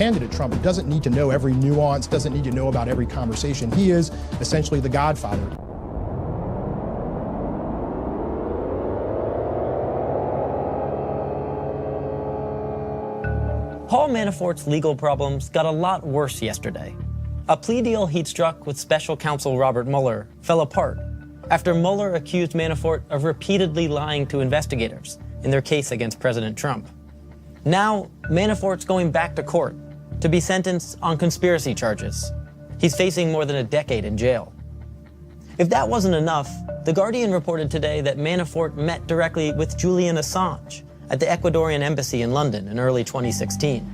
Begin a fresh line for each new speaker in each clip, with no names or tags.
candidate Trump doesn't need to know every nuance, doesn't need to know about every conversation. He is essentially the godfather.
Paul Manafort's legal problems got a lot worse yesterday. A plea deal he'd struck with special counsel Robert Mueller fell apart after Mueller accused Manafort of repeatedly lying to investigators in their case against President Trump. Now, Manafort's going back to court to be sentenced on conspiracy charges. He's facing more than a decade in jail. If that wasn't enough, The Guardian reported today that Manafort met directly with Julian Assange at the Ecuadorian embassy in London in early 2016,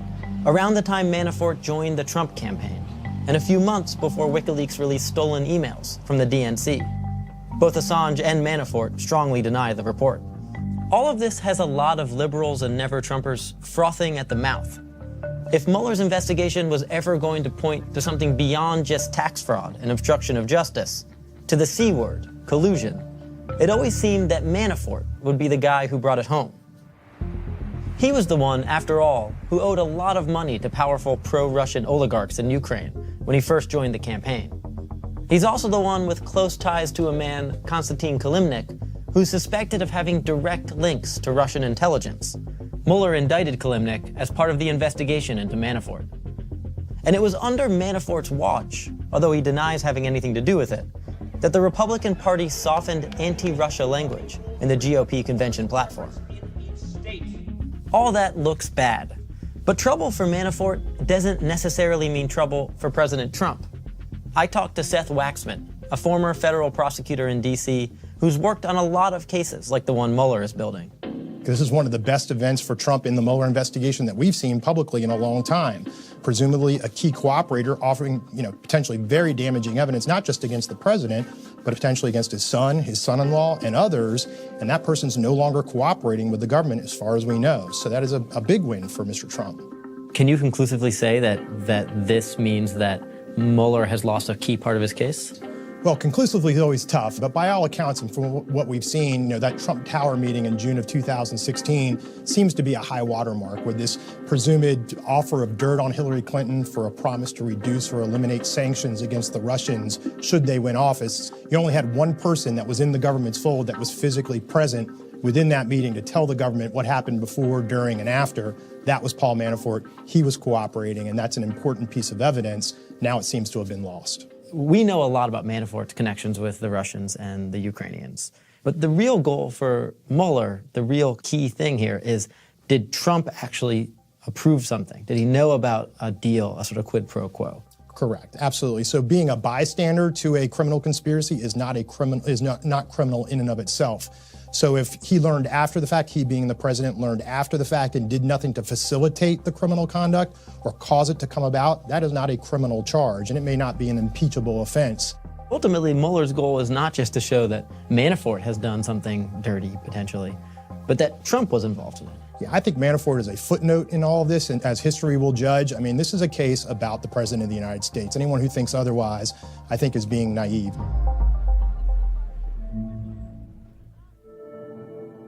around the time Manafort joined the Trump campaign, and a few months before WikiLeaks released stolen emails from the DNC. Both Assange and Manafort strongly deny the report. All of this has a lot of liberals and never-Trumpers frothing at the mouth. If Mueller's investigation was ever going to point to something beyond just tax fraud and obstruction of justice, to the C word, collusion, it always seemed that Manafort would be the guy who brought it home. He was the one, after all, who owed a lot of money to powerful pro-Russian oligarchs in Ukraine when he first joined the campaign. He's also the one with close ties to a man, Konstantin Kilimnik, who's suspected of having direct links to Russian intelligence. Mueller indicted Kilimnik as part of the investigation into Manafort. And it was under Manafort's watch, although he denies having anything to do with it, that the Republican Party softened anti-Russia language in the GOP convention platform. All that looks bad. But trouble for Manafort doesn't necessarily mean trouble for President Trump. I talked to Seth Waxman, a former federal prosecutor in D.C. who's worked on a lot of cases like the one Mueller is building.
This is one of the best events for Trump in the Mueller investigation that we've seen publicly in a long time. Presumably a key cooperator offering, potentially very damaging evidence, not just against the president, but potentially against his son-in-law, and others. And that person's no longer cooperating with the government as far as we know. So that is a big win for Mr. Trump.
Can you conclusively say that this means that Mueller has lost a key part of his case?
Well, conclusively is always tough, but by all accounts and from what we've seen, that Trump Tower meeting in June of 2016 seems to be a high watermark with this presumed offer of dirt on Hillary Clinton for a promise to reduce or eliminate sanctions against the Russians should they win office. You only had one person that was in the government's fold that was physically present within that meeting to tell the government what happened before, during, and after. That was Paul Manafort. He was cooperating, and that's an important piece of evidence. Now it seems to have been lost.
We know a lot about Manafort's connections with the Russians and the Ukrainians. But the real goal for Mueller, the real key thing here is, did Trump actually approve something? Did he know about a deal, a sort of quid pro quo?
Correct, absolutely. So being a bystander to a criminal conspiracy is not criminal in and of itself. So if he learned after the fact, he being the president learned after the fact and did nothing to facilitate the criminal conduct or cause it to come about, that is not a criminal charge, and it may not be an impeachable offense.
Ultimately, Mueller's goal is not just to show that Manafort has done something dirty, potentially, but that Trump was involved in it.
Yeah, I think Manafort is a footnote in all of this, and as history will judge, this is a case about the President of the United States. Anyone who thinks otherwise, I think, is being naive.